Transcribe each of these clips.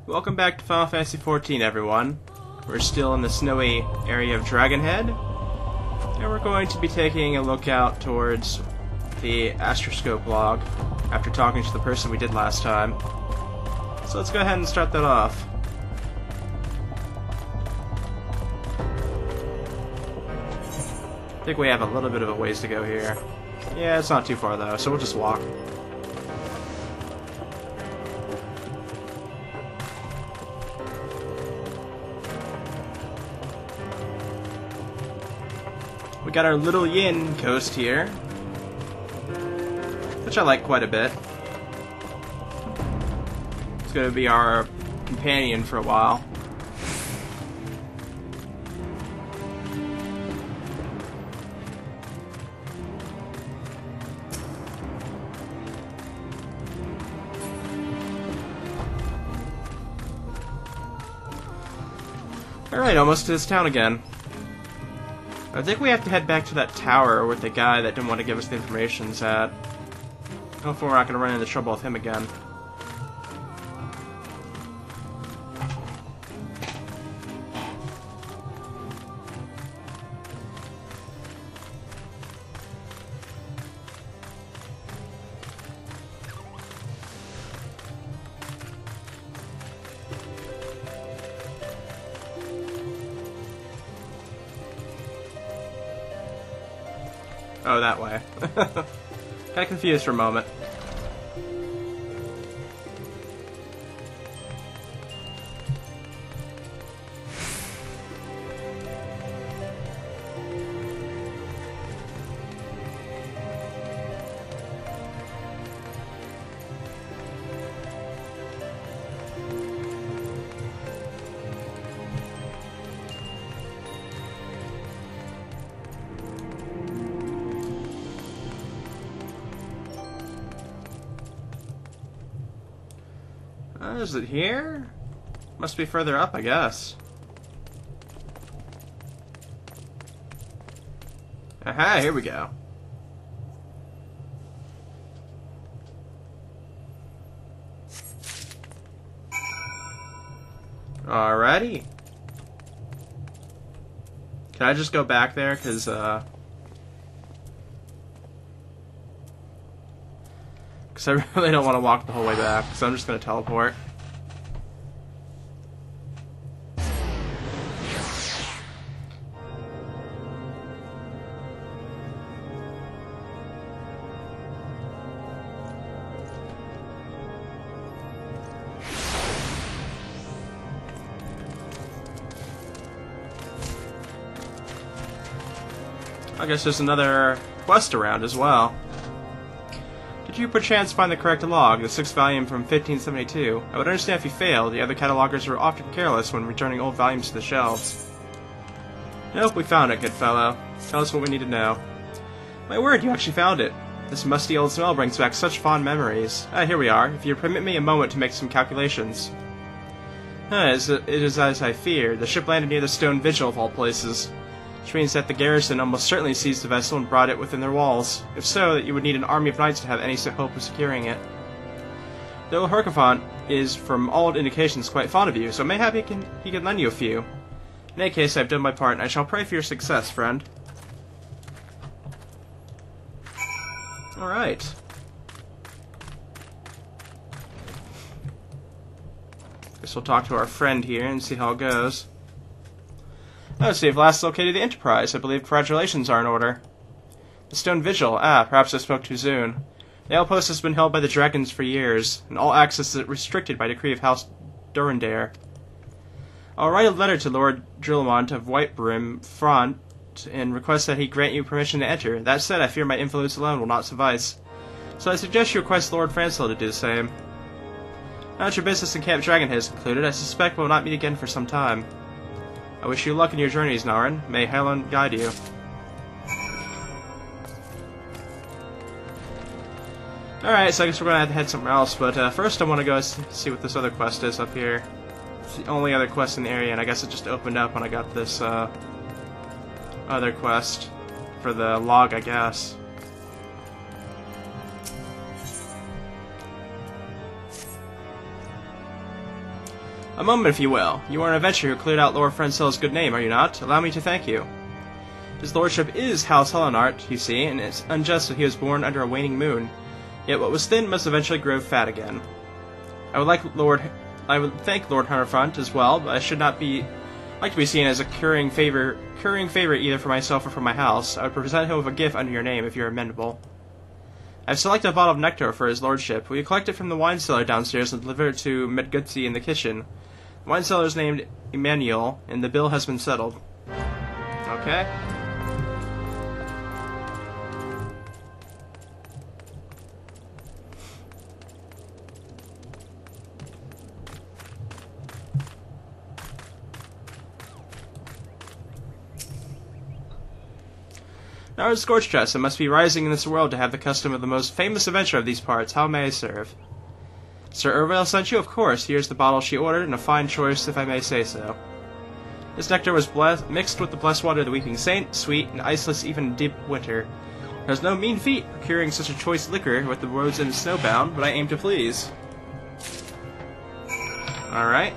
Welcome back to Final Fantasy XIV, everyone. We're still in the snowy area of Dragonhead, and we're going to be taking a look out towards the astroscope log after talking to the person we did last time. So let's go ahead and start that off. I think we have a little bit of a ways to go here. Yeah, it's not too far though, so we'll just walk. We got our little yin coast here, which I like quite a bit. It's going to be our companion for a while. Alright, almost to this town again. I think we have to head back to that tower with the guy that didn't want to give us the information's at. Hopefully we're not going to run into trouble with him again. Oh, that way. Got confused for a moment. Is it here? Must be further up, I guess. Aha, here we go. Alrighty. Can I just go back there? Because, I really don't want to walk the whole way back, so I'm just going to teleport. I guess there's another quest around as well. Did you perchance find the correct log, the 6th volume from 1572? I would understand if you failed. The other catalogers were often careless when returning old volumes to the shelves. Nope, we found it, good fellow. Tell us what we need to know. My word, you actually found it. This musty old smell brings back such fond memories. Ah, here we are. If you permit me a moment to make some calculations. It is as I feared. The ship landed near the stone vigil of all places. Which means that the garrison almost certainly seized the vessel and brought it within their walls. If so, that you would need an army of knights to have any hope of securing it. Though Herkefont is, from all indications, quite fond of you, so mayhap he can lend you a few. In any case, I have done my part, and I shall pray for your success, friend. Alright. Guess we'll talk to our friend here and see how it goes. Oh, so you've last located the Enterprise. I believe congratulations are in order. The Stone Vigil. Ah, perhaps I spoke too soon. The outpost has been held by the dragons for years, and all access is restricted by decree of House Durandare. I'll write a letter to Lord Drillamont of Whitebrim Front and request that he grant you permission to enter. That said, I fear my influence alone will not suffice. So I suggest you request Lord Francel to do the same. Now that your business in Camp Dragonhead is concluded, I suspect we'll not meet again for some time. I wish you luck in your journeys, Naren. May Helen guide you. Alright, so I guess we're gonna have to head somewhere else, but first I want to go see what this other quest is up here. It's the only other quest in the area, and I guess it just opened up when I got this other quest for the log, I guess. A moment, if you will. You are an adventurer who cleared out Lord Francel's good name, are you not? Allow me to thank you. His lordship is House Hellenart, you see, and it's unjust that he was born under a waning moon. Yet what was thin must eventually grow fat again. I would thank Lord Hunterfront as well, but I should not like to be seen as a currying favor either for myself or for my house. I would present him with a gift under your name if you are amenable. I've selected a bottle of nectar for his lordship. Will you collect it from the wine cellar downstairs and deliver it to Medgutzi in the kitchen? The wine cellar is named Emmanuel, and the bill has been settled. Okay. Now it's Scorched Dress, and must be rising in this world to have the custom of the most famous adventurer of these parts. How may I serve? Sir Irvale sent you, of course. Here's the bottle she ordered, and a fine choice, if I may say so. This nectar was mixed with the blessed water of the Weeping Saint, sweet and iceless even in deep winter. There's no mean feat procuring such a choice liquor with the roads and snowbound, but I aim to please. Alright.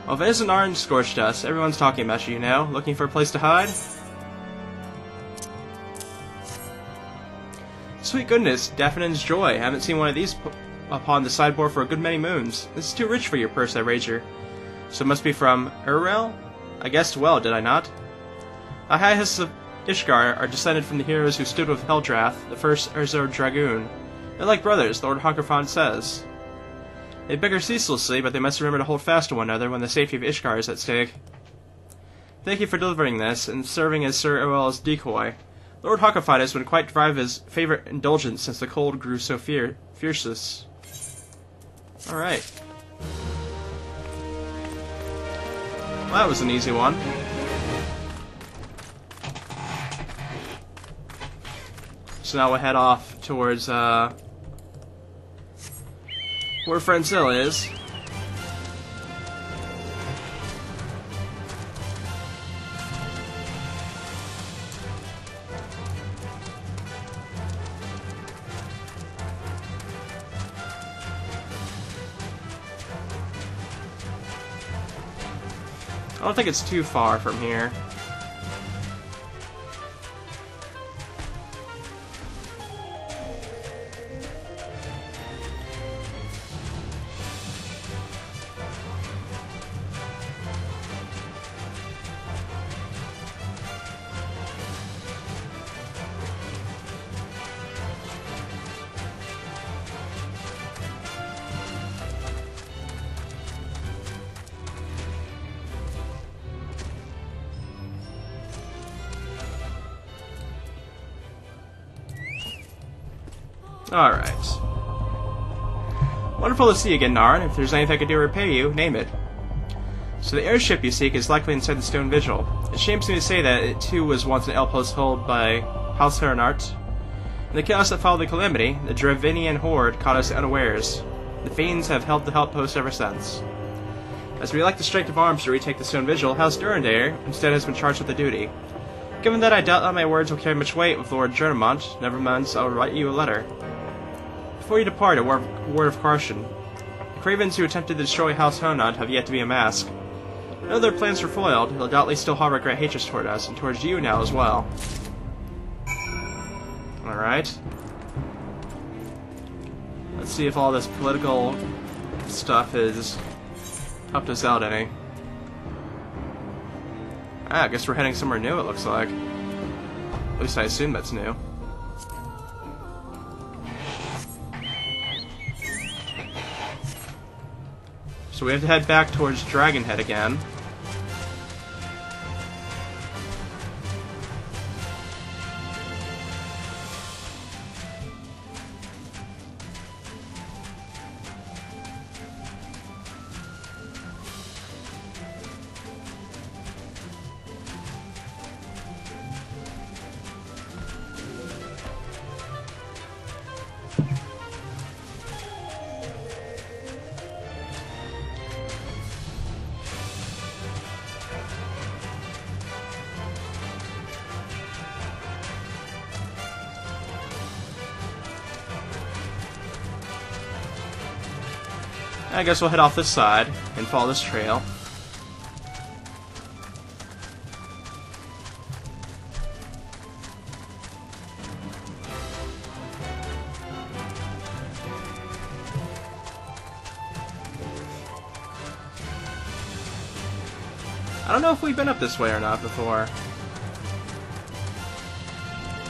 Well, if it isn't orange Scorched Dust, everyone's talking about you know. Looking for a place to hide? Sweet goodness, Daffodin's joy. I haven't seen one of these upon the sideboard for a good many moons. This is too rich for your purse, I wager. So it must be from Urel? I guessed well, did I not? The Highest of Ishgar are descended from the heroes who stood with Heldrath, the first Erzur Dragoon. They're like brothers, Lord Hunkerfond says. They bicker ceaselessly, but they must remember to hold fast to one another when the safety of Ishgar is at stake. Thank you for delivering this, and serving as Sir Irel's decoy. Lord Hunkerfond has been quite deprived of his favorite indulgence since the cold grew so fierceless. Alright. Well, that was an easy one. So now we'll head off towards, where Francel is. I don't think it's too far from here. Alright. Wonderful to see you again, Narn. If there's anything I can do to repay you, name it. So the airship you seek is likely inside the Stone Vigil. It shames me to say that it too was once an outpost held by House Hellenart. In the chaos that followed the calamity, the Dravinian horde caught us unawares. The fiends have held the outpost ever since. As we lack the strength of arms to retake the Stone Vigil, House Durandare instead has been charged with the duty. Given that I doubt that my words will carry much weight with Lord Jernamont, never mind, I'll write you a letter. Before you depart, a word of caution. The cravens who attempted to destroy House Hellenart have yet to be unmasked. Though their plans were foiled, they'll doubtless still harbor great hatred toward us, and towards you now as well. Alright. Let's see if all this political stuff has helped us out any. I guess we're heading somewhere new, it looks like. At least I assume that's new. So we have to head back towards Dragonhead again. I guess we'll head off this side and follow this trail. I don't know if we've been up this way or not before.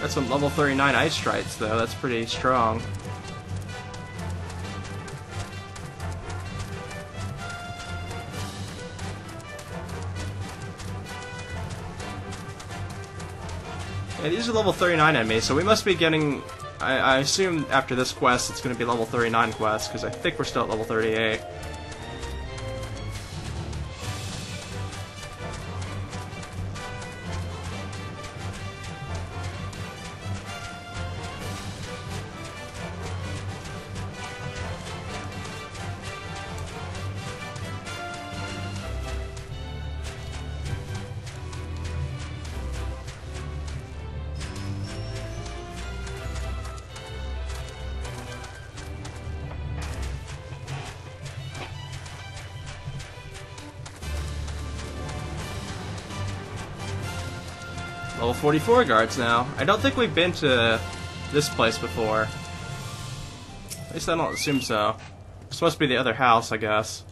Got some level 39 ice strides though, that's pretty strong. Yeah, these are level 39 enemies, so we must be getting... I assume after this quest it's going to be level 39 quest, because I think we're still at level 38. Level 44 guards now. I don't think we've been to this place before. At least I don't assume so. This must be the other house, I guess.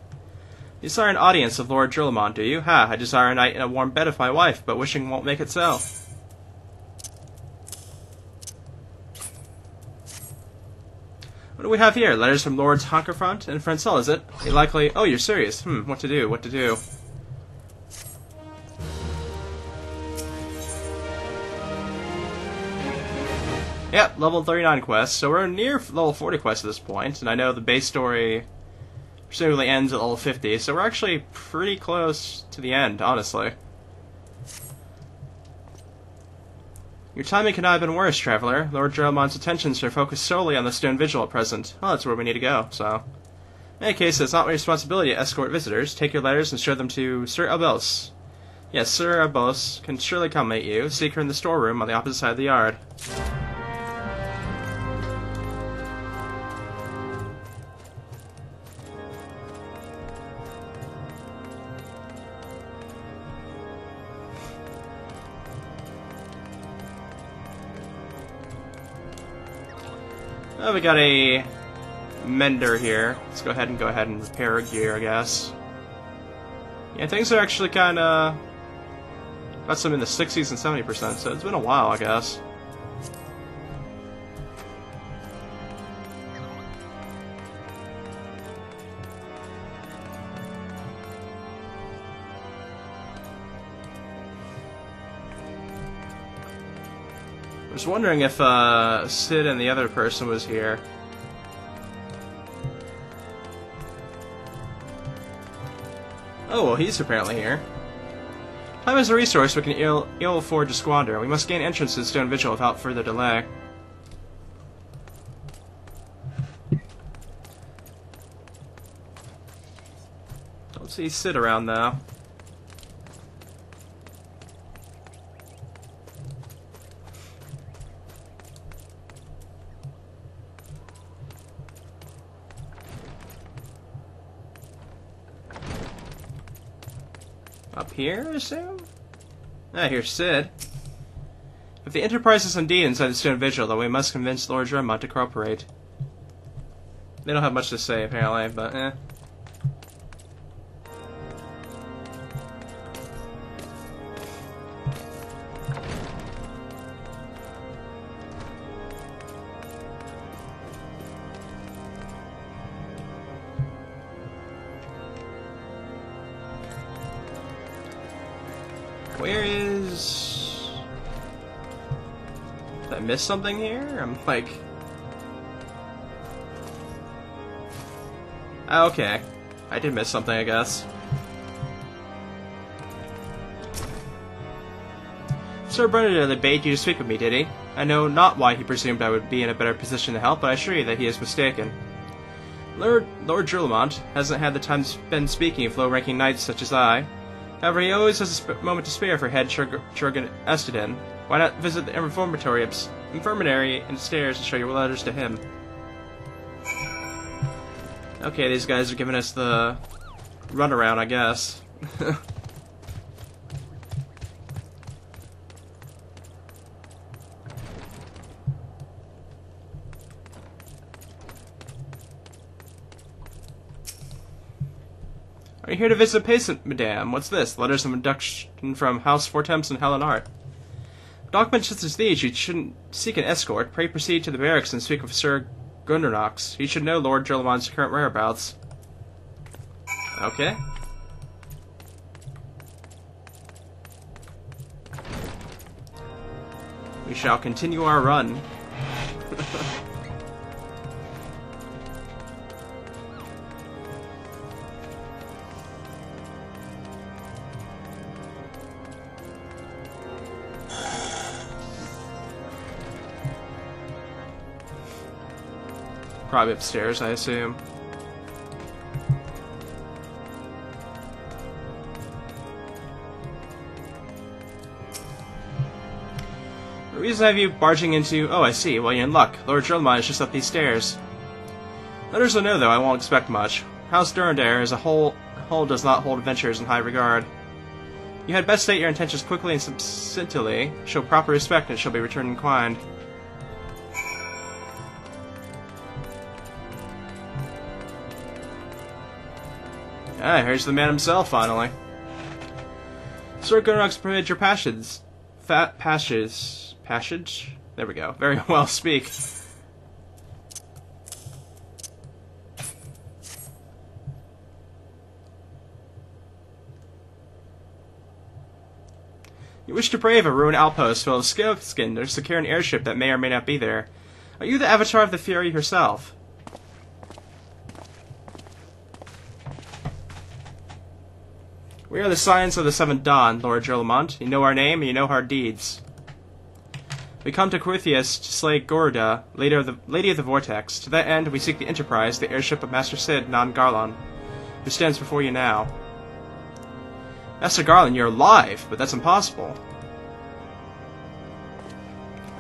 You desire an audience of Lord Drillmont, do you? Ha, I desire a night in a warm bed with my wife, but wishing won't make it so. What do we have here? Letters from Lords Honkerfront and Francel, is it? You likely... Oh, you're serious. What to do? What to do? Yep, level 39 quest, so we're near level 40 quest at this point, and I know the base story presumably ends at level 50, so we're actually pretty close to the end, honestly. Your timing could not have been worse, traveler. Lord Drillmont's attentions are focused solely on the stone vigil at present. Well, that's where we need to go, so... In any case, it's not my responsibility to escort visitors. Take your letters and show them to Sir Albos. Yes, Sir Albos can surely accommodate you. Seek her in the storeroom on the opposite side of the yard. Oh, we got a mender here. Let's go ahead and repair our gear, I guess. Yeah, things are actually kind of... got some in the 60s and 70%, so it's been a while, I guess. I was wondering if Sid and the other person was here. Oh, well, he's apparently here. Time is a resource we can ill afford to squander. We must gain entrance to the Stone Vigil without further delay. Don't see Sid around, though. Up here, I assume? Ah, here's Sid. If the Enterprise is indeed inside the Stone Vigil, then we must convince Lord Drillmont to cooperate. They don't have much to say, apparently, but eh. Where is... Did I miss something here? I'm like... Oh, okay. I did miss something, I guess. Sir Bernadette bade you to speak with me, did he? I know not why he presumed I would be in a better position to help, but I assure you that he is mistaken. Lord Drillmont hasn't had the time to spend speaking of low-ranking knights such as I. However, he always has a moment to spare for head Churgan Esteden. Why not visit the infirmary and stairs and show your letters to him? Okay, these guys are giving us the runaround, I guess. Are you here to visit a patient, madame? What's this? Letters of induction from House Fortemps and Helen Art. Documents such as these, you shouldn't seek an escort. Pray proceed to the barracks and speak with Sir Gundernox. He should know Lord Jurlemon's current whereabouts. Okay. We shall continue our run. Probably upstairs, I assume. The reason I have you barging into... Oh, I see. Well, you're in luck. Lord Jurlemon is just up these stairs. Others will know, though. I won't expect much. House Durandare as a whole does not hold adventurers in high regard. You had best state your intentions quickly and succinctly. Show proper respect, and it shall be returned in kind. Ah, here's the man himself, finally. Sir Gunnox permitted your passage? There we go. Very well, speak. You wish to brave a ruined outpost full of scaleskin to secure an airship that may or may not be there. Are you the avatar of the Fury herself? We are the Scions of the Seventh Dawn, Lord Jurlemont. You know our name, and you know our deeds. We come to Quithias to slay Gorda, Lady of the Vortex. To that end, we seek the Enterprise, the airship of Master Cid Non Garlon, who stands before you now. Master Garlon, you're alive, but that's impossible.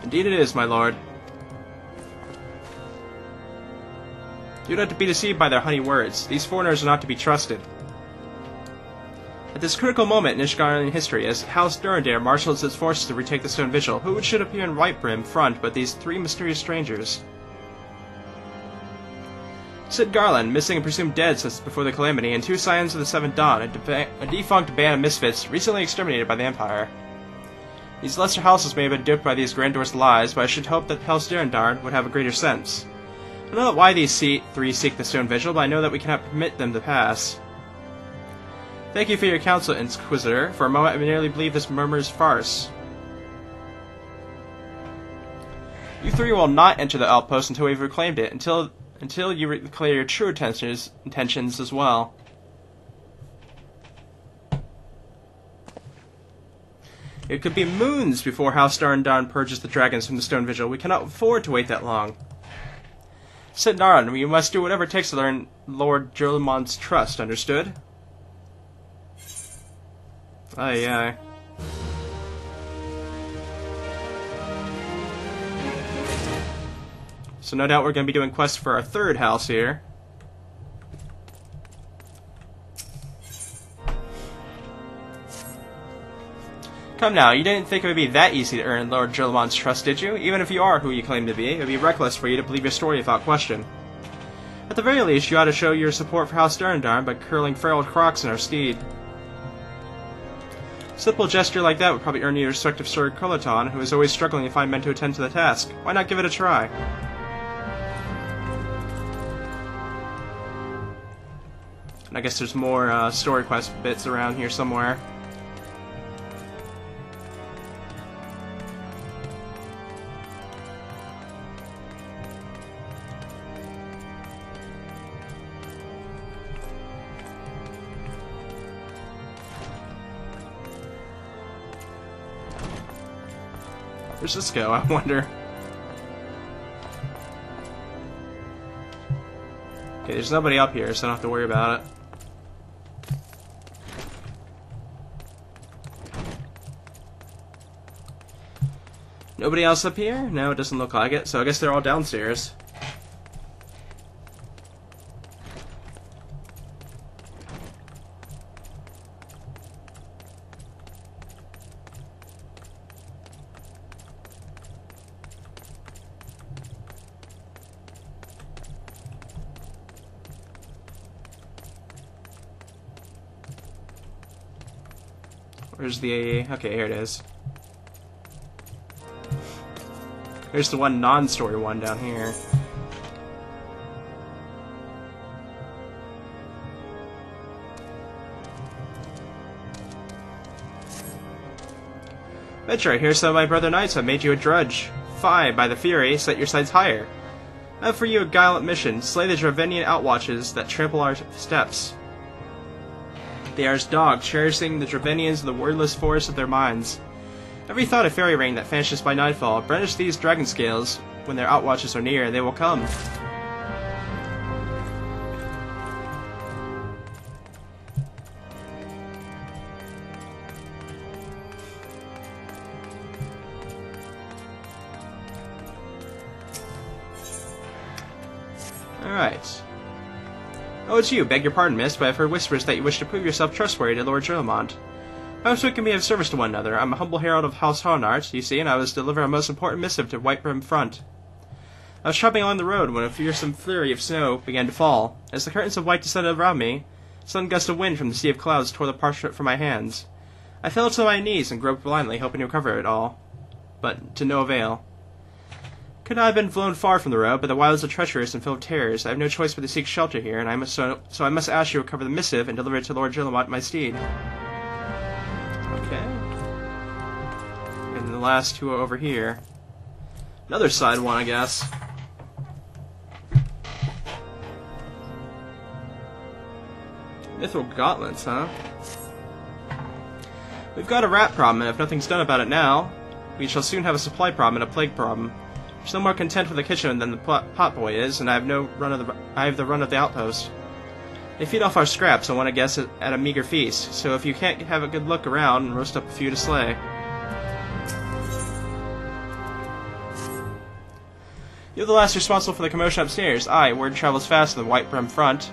Indeed it is, my lord. Do not to be deceived by their honey words. These foreigners are not to be trusted. At this critical moment in Ishgarian history, as House Durandare marshals its forces to retake the Stone Vigil, who should appear in Whitebrim front but these three mysterious strangers? Cid Garland, missing and presumed dead since before the Calamity, and two Scions of the Seventh Dawn, a defunct band of misfits recently exterminated by the Empire. These lesser houses may have been duped by these grandeurs' lies, but I should hope that House Durandare would have a greater sense. I don't know why these three seek the Stone Vigil, but I know that we cannot permit them to pass. Thank you for your counsel, Inquisitor. For a moment I nearly believed this murmur's farce. You three will not enter the outpost until we've reclaimed it, until you declare your true intentions as well. It could be moons before House Durandare purges the dragons from the Stone Vigil. We cannot afford to wait that long. Cid Naran, we must do whatever it takes to earn Lord Jurlemon's trust, understood? Aye, aye. So no doubt we're going to be doing quests for our third house here. Come now, you didn't think it would be that easy to earn Lord Jurlemon's trust, did you? Even if you are who you claim to be, it would be reckless for you to believe your story without question. At the very least, you ought to show your support for House Durandare by curling feral crocs in our steed. A simple gesture like that would probably earn you the respect of Sir Colaton, who is always struggling to find men to attend to the task. Why not give it a try? And I guess there's more story quest bits around here somewhere. Where's this go, I wonder? Okay, there's nobody up here, so I don't have to worry about it. Nobody else up here? No, it doesn't look like it, so I guess they're all downstairs. Where's the... Okay, here it is. Here's the one non-story one down here. Venture, I hear some of my brother knights have made you a drudge. Fie, by the Fury, set your sights higher. I have for you a gallant mission. Slay the Dravenian outwatches that trample our steps. They are as dogs, cherishing the Dravenians in the wordless forest of their minds. Every thought of fairy ring that vanishes by nightfall, brandish these dragon scales. When their outwatches are near, they will come. Alright. Oh, it's you. Beg your pardon, miss, but I've heard whispers that you wish to prove yourself trustworthy to Lord Jolamont. Perhaps we can be of service to one another. I'm a humble herald of House Honart, you see, and I was delivering a most important missive to Whitebrim Front. I was traveling along the road when a fearsome flurry of snow began to fall. As the curtains of white descended around me, a sudden gust of wind from the sea of clouds tore the parchment from my hands. I fell to my knees and groped blindly, hoping to recover it all, but to no avail. Could not have been flown far from the road, but the wilds are treacherous and full of terrors. I have no choice but to seek shelter here, and I must ask you to recover the missive and deliver it to Lord Jolamont, my steed. Okay. And the last two are over here. Another side one, I guess. Mithril gauntlets, huh? We've got a rat problem, and if nothing's done about it now, we shall soon have a supply problem and a plague problem. There's no more content with the kitchen than the potboy is, and I have the run of the outpost. They feed off our scraps, I want to guess, at a meager feast, so if you can't have a good look around, and roast up a few to slay. You're the last responsible for the commotion upstairs. Aye, word travels fast in the Whitebrim Front.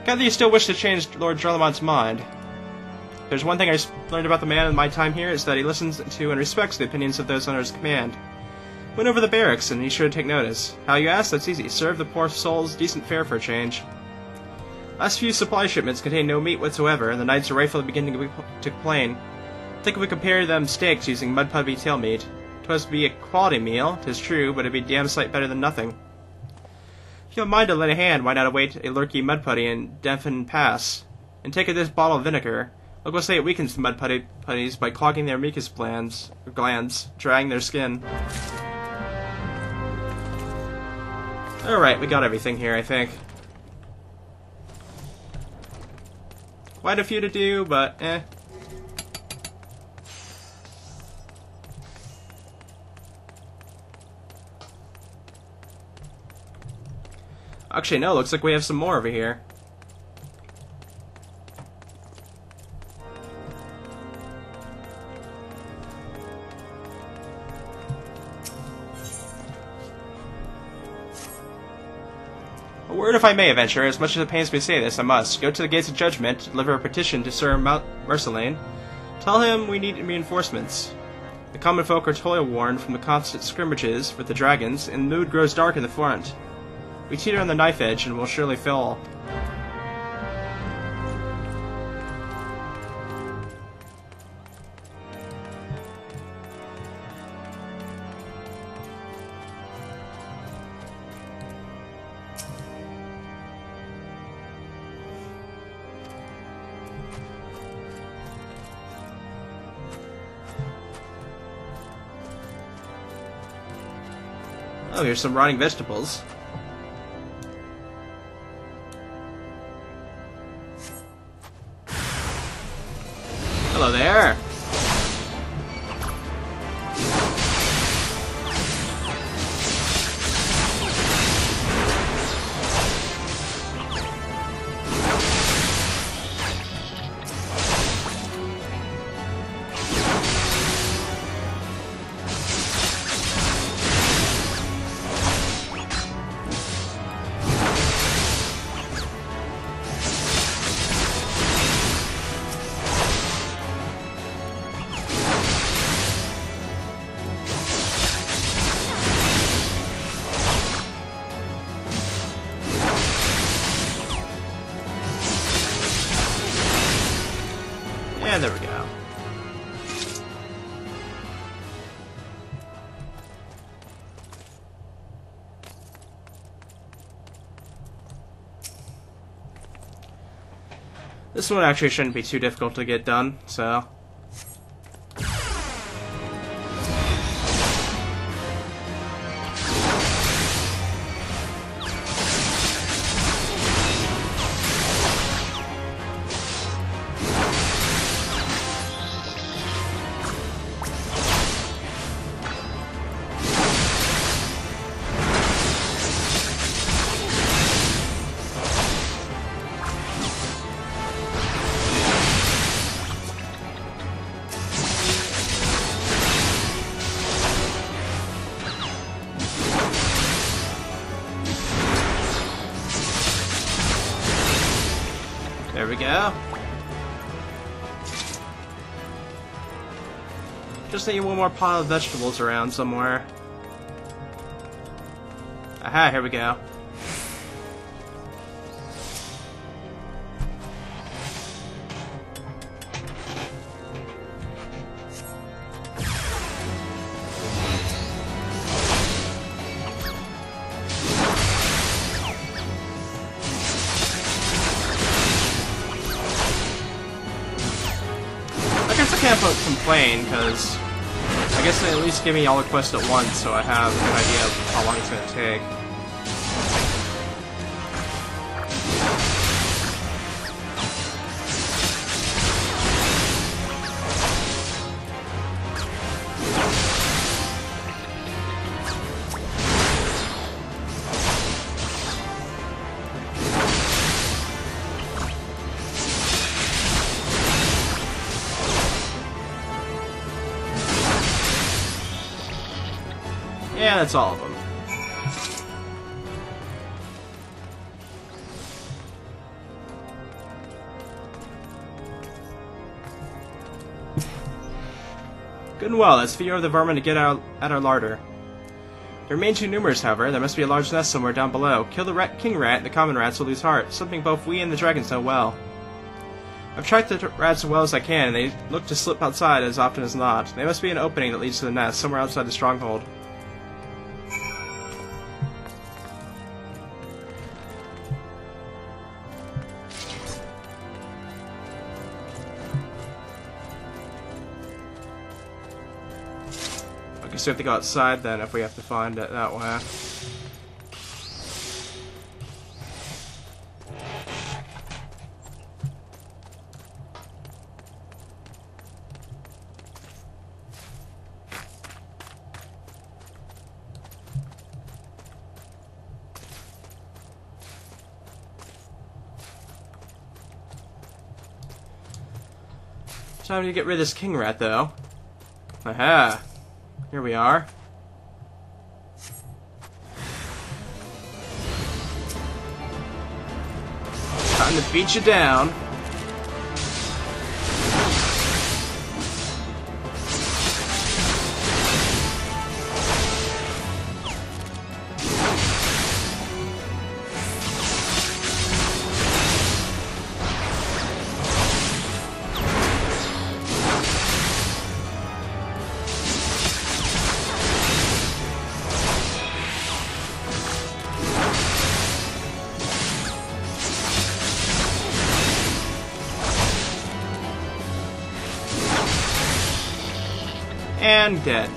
Gather you still wish to change Lord Jolamont's mind. If there's one thing I learned about the man in my time here, is that he listens to and respects the opinions of those under his command. Went over the barracks, and he's sure to take notice. How, you ask? That's easy. Serve the poor souls decent fare for a change. Last few supply shipments contain no meat whatsoever, and the knights are rightfully beginning to complain. I think if we compare them steaks using mud putty tail meat. 'Twas be a quality meal, 'tis true, but it'd be damn sight better than nothing. If you have a mind to lend a hand, why not await a lurky mud putty in Denfin Pass, and take this bottle of vinegar. Look what say it weakens the mud putties by clogging their mucus glands, drying their skin. Alright, we got everything here, I think. Quite a few to do, but eh. Actually, no, looks like we have some more over here. A word if I may, adventurer. As much as it pains me to say this, I must. Go to the gates of judgment, deliver a petition to Sir Marceline. Tell him we need reinforcements. The common folk are toil-worn from the constant scrimmages with the dragons, and the mood grows dark in the front. We teeter on the knife edge, and will surely fall. Oh, here's some rotting vegetables. Hello there. And there we go. This one actually shouldn't be too difficult to get done, so... There we go. Just need one more pile of vegetables around somewhere. Aha, here we go. I can't complain, because I guess they at least give me all the quests at once, so I have a good idea of how long it's going to take. Yeah, that's all of them. Good and well, let's fear the vermin to get out at our larder. They remain too numerous, however. There must be a large nest somewhere down below. Kill the king rat, and the common rats will lose heart, something both we and the dragons know well. I've tracked the rats as well as I can, and they look to slip outside as often as not. There must be an opening that leads to the nest, somewhere outside the stronghold. I guess we have to go outside then if we have to find it that way. Time to get rid of this king rat, though. Aha! Here we are. Time to beat you down. And dead.